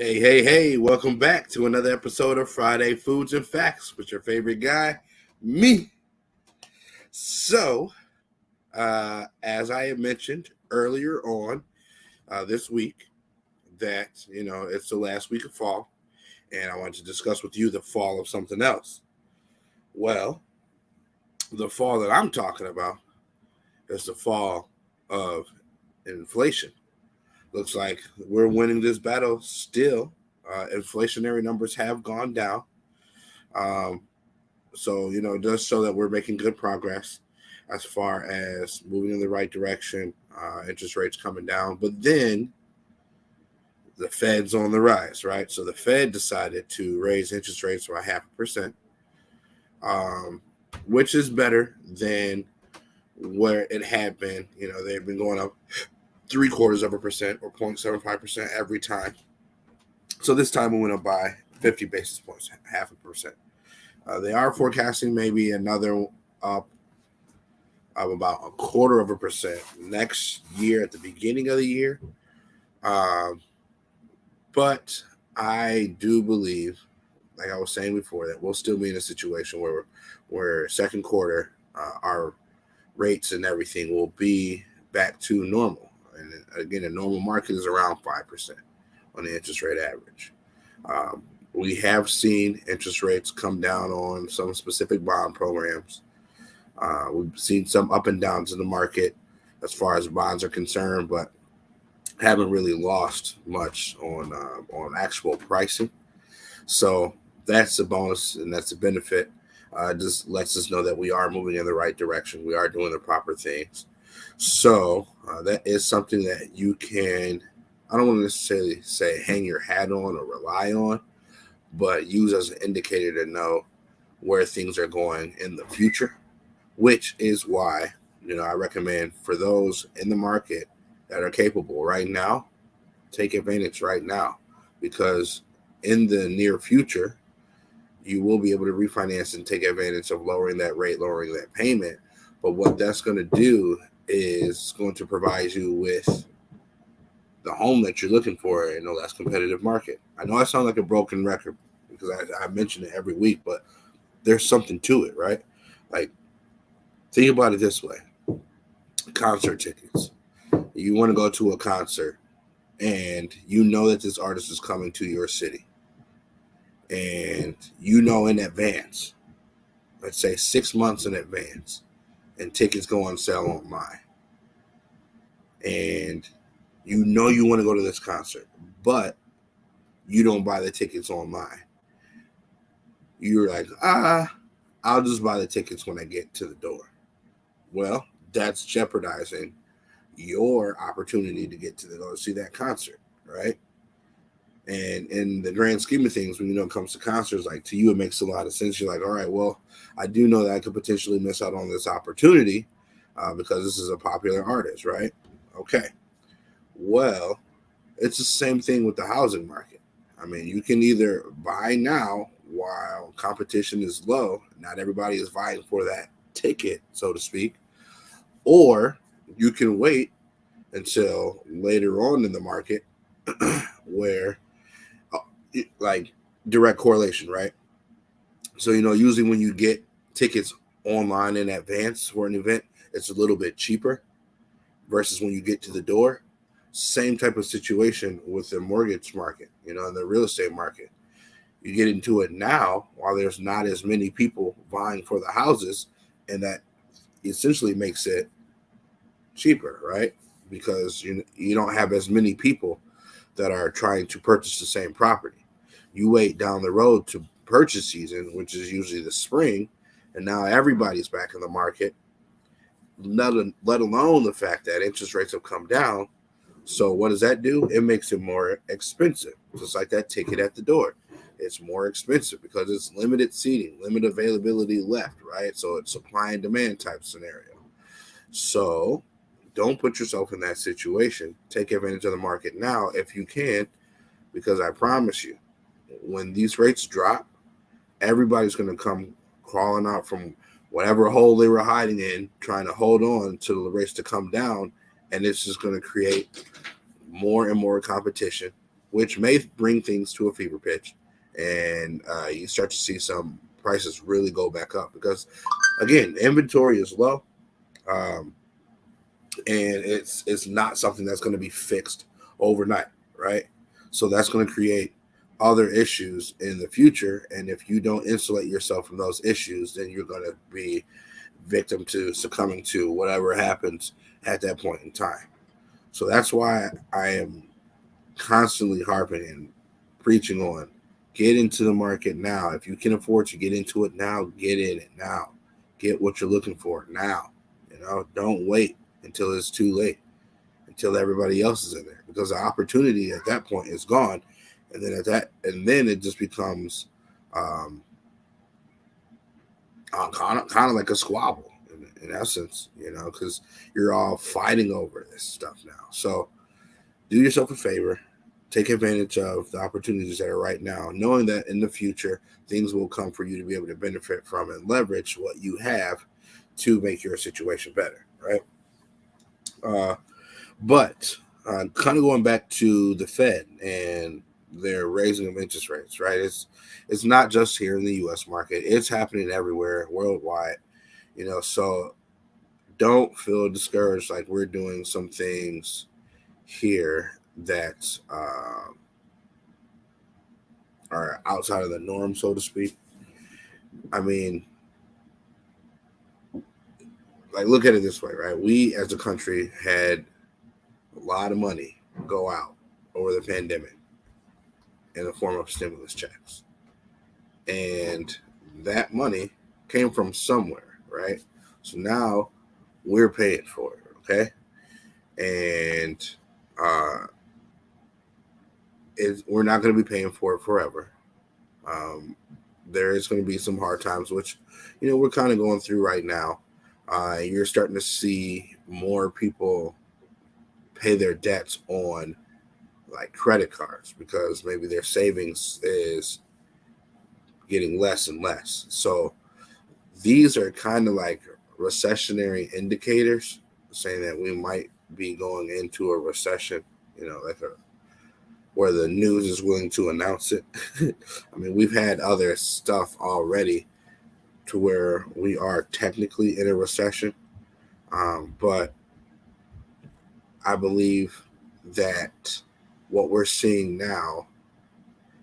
Hey, welcome back to another episode of Friday Foods and Facts with your favorite guy, me. So, as I had mentioned earlier on this week, that, it's the last week of fall, and I want to discuss with you the fall of something else. Well, the fall that I'm talking about is the fall of inflation. Looks like we're winning this battle still. Inflationary numbers have gone down. Um, so, it does show that we're making good progress as far as moving in the right direction, interest rates coming down. But then the Fed's on the rise, right? So the Fed decided to raise interest rates by 0.5%, which is better than where it had been. They've been going up 0.75% or 0.75% every time. So this time we went up by 50 basis points, 0.5%. They are forecasting maybe another up of about 0.25% next year at the beginning of the year. But I do believe, like I was saying before, that we'll still be in a situation where second quarter, our rates and everything will be back to normal. And again, a normal market is around 5% on the interest rate average. We have seen interest rates come down on some specific bond programs. We've seen some up and downs in the market as far as bonds are concerned, but haven't really lost much on actual pricing. So that's a bonus and that's a benefit. Just lets us know that we are moving in the right direction. We are doing the proper things. So that is something that you can, I don't want to necessarily say hang your hat on or rely on, but use as an indicator to know where things are going in the future, which is why, I recommend for those in the market that are capable right now, take advantage right now, because in the near future, you will be able to refinance and take advantage of lowering that rate, lowering that payment. But what that's going to do is going to provide you with the home that you're looking for in a less competitive market. I know I sound like a broken record because I mention it every week, but there's something to it, right? Like, think about it this way. Concert tickets. You want to go to a concert and you know that this artist is coming to your city. And in advance, let's say 6 months in advance, and tickets go on sale online. And you want to go to this concert, but you don't buy the tickets online. You're like, I'll just buy the tickets when I get to the door. Well, that's jeopardizing your opportunity to get to go see that concert, right? And in the grand scheme of things, when it comes to concerts, like to you, it makes a lot of sense. You're like, all right, well, I do know that I could potentially miss out on this opportunity because this is a popular artist, right? Okay. Well, it's the same thing with the housing market. I mean, you can either buy now while competition is low, not everybody is vying for that ticket, so to speak, or you can wait until later on in the market where, like, direct correlation, right? So, usually when you get tickets online in advance for an event, it's a little bit cheaper versus when you get to the door. Same type of situation with the mortgage market, and the real estate market. You get into it now while there's not as many people vying for the houses, and that essentially makes it cheaper, right? Because you don't have as many people that are trying to purchase the same property. You wait down the road to purchase season, which is usually the spring, and now everybody's back in the market, let alone the fact that interest rates have come down. So what does that do? It makes it more expensive, just like that ticket at the door. It's more expensive because it's limited seating, limited availability left, right? So it's supply and demand type scenario. So don't put yourself in that situation. Take advantage of the market now if you can, because I promise you, when these rates drop, everybody's going to come crawling out from whatever hole they were hiding in, trying to hold on to the rates to come down, and it's just going to create more and more competition. which may bring things to a fever pitch, and you start to see some prices really go back up because, again, inventory is low, um, and it's not something that's going to be fixed overnight, right? So that's going to create other issues in the future, and if you don't insulate yourself from those issues, then you're going to be victim to succumbing to whatever happens at that point in time. So that's why I am constantly harping and preaching on get into the market now. If you can afford to get into it now, get in it now. Get what you're looking for now. Don't wait until it's too late, until everybody else is in there, because the opportunity at that point is gone, and then it just becomes kind of like a squabble in essence, because you're all fighting over this stuff now. So do yourself a favor, take advantage of the opportunities that are right now, knowing that in the future things will come for you to be able to benefit from and leverage what you have to make your situation better, right? But kind of going back to the Fed and their raising of interest rates, right? It's not just here in the U.S. market; it's happening everywhere, worldwide. So don't feel discouraged. Like we're doing some things here that are outside of the norm, so to speak. I mean, like look at it this way, right? We as a country had a lot of money go out over the pandemic in the form of stimulus checks. And that money came from somewhere, right? So now we're paying for it, okay? And we're not going to be paying for it forever. There is going to be some hard times, which, we're kind of going through right now. You're starting to see more people pay their debts on like credit cards because maybe their savings is getting less and less. So these are kind of like recessionary indicators saying that we might be going into a recession, where the news is willing to announce it. I mean, we've had other stuff already to where we are technically in a recession. But I believe that what we're seeing now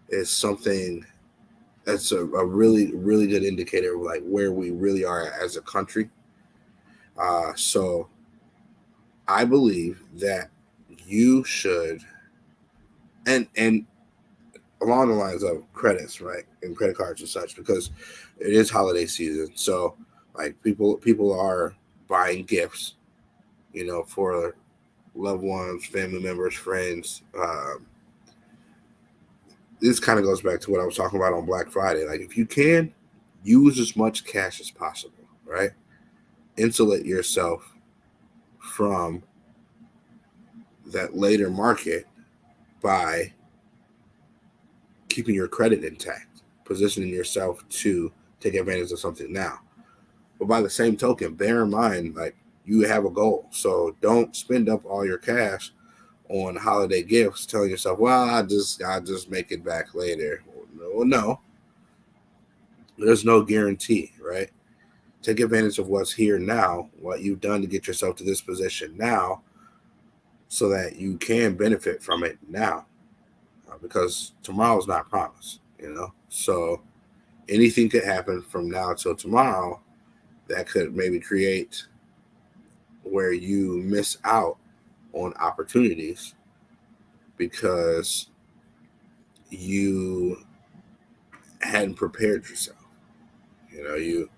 is something that's a really, really good indicator of like where we really are as a country. So I believe that you should, and along the lines of credits, right, and credit cards and such, because it is holiday season. So like people are buying gifts, for loved ones, family members, friends. This kind of goes back to what I was talking about on Black Friday. Like if you can, use as much cash as possible, right? Insulate yourself from that later market by keeping your credit intact, positioning yourself to take advantage of something now. But by the same token, bear in mind, like you have a goal. So don't spend up all your cash on holiday gifts telling yourself, well, I'll just make it back later. No. There's no guarantee, right? Take advantage of what's here now, what you've done to get yourself to this position now, so that you can benefit from it now, because tomorrow's not promised, So anything could happen from now till tomorrow that could maybe create where you miss out on opportunities because you hadn't prepared yourself. You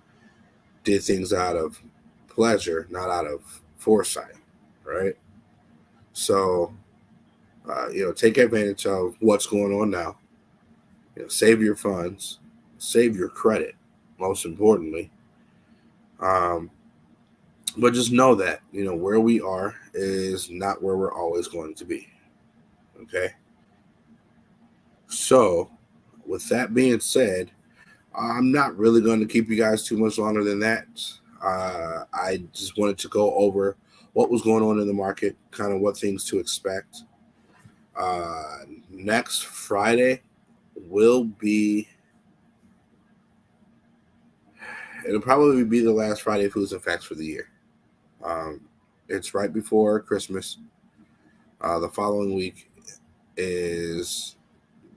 did things out of pleasure, not out of foresight, right? So, take advantage of what's going on now. Save your funds, save your credit, most importantly. But just know that, where we are is not where we're always going to be. Okay. So, with that being said, I'm not really going to keep you guys too much longer than that. I just wanted to go over what was going on in the market, kind of what things to expect. Next Friday will be, it'll probably be the last Friday Foods and Facts for the year. It's right before Christmas. The following week is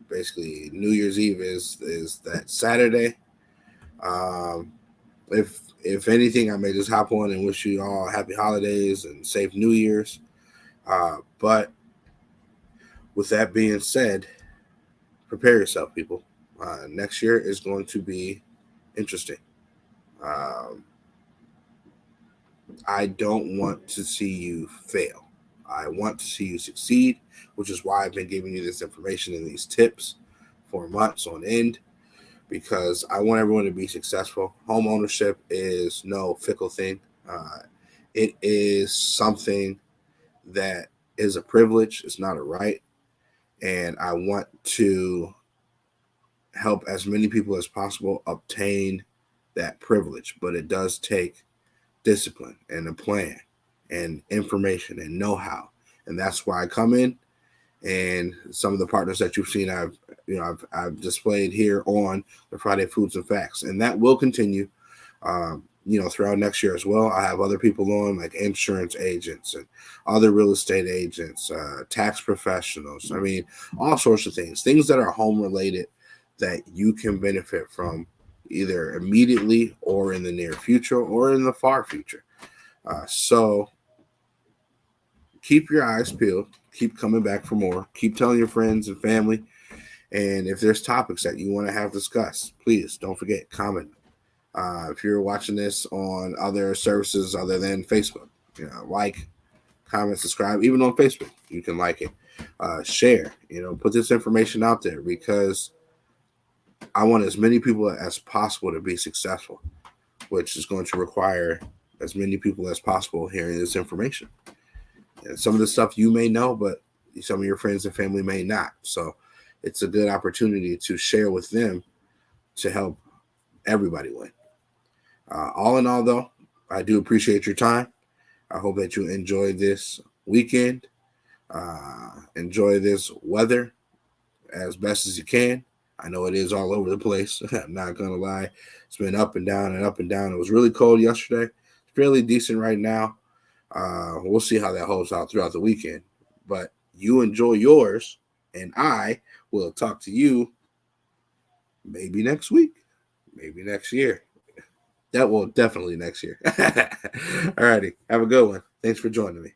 basically New Year's Eve is that Saturday. If anything, I may just hop on and wish you all happy holidays and safe New Year's. But with that being said, prepare yourself, people. Next year is going to be interesting. I don't want to see you fail. I want to see you succeed, which is why I've been giving you this information and these tips for months on end, because I want everyone to be successful. Home ownership is no fickle thing. It is something that is a privilege. It's not a right. And I want to help as many people as possible obtain that privilege. But it does take discipline and a plan and information and know-how. And that's why I come in, and some of the partners that you've seen I've displayed here on the Friday Foods and Facts, and that will continue throughout next year as well. I have other people on, like insurance agents and other real estate agents, tax professionals. I mean, all sorts of things that are home related that you can benefit from either immediately or in the near future or in the far future. So keep your eyes peeled, keep coming back for more, keep telling your friends and family. And if there's topics that you want to have discussed, please don't forget, comment. If you're watching this on other services other than Facebook, like, comment, subscribe. Even on Facebook, you can like it. Share, put this information out there, because I want as many people as possible to be successful, which is going to require as many people as possible hearing this information. And some of the stuff you may know, but some of your friends and family may not. So it's a good opportunity to share with them to help everybody win. All in all, though, I do appreciate your time. I hope that you enjoy this weekend. Enjoy this weather as best as you can. I know it is all over the place. I'm not going to lie. It's been up and down and up and down. It was really cold yesterday. It's fairly decent right now. We'll see how that holds out throughout the weekend. But you enjoy yours, and I will talk to you maybe next week, maybe next year. That will definitely next year. All righty. Have a good one. Thanks for joining me.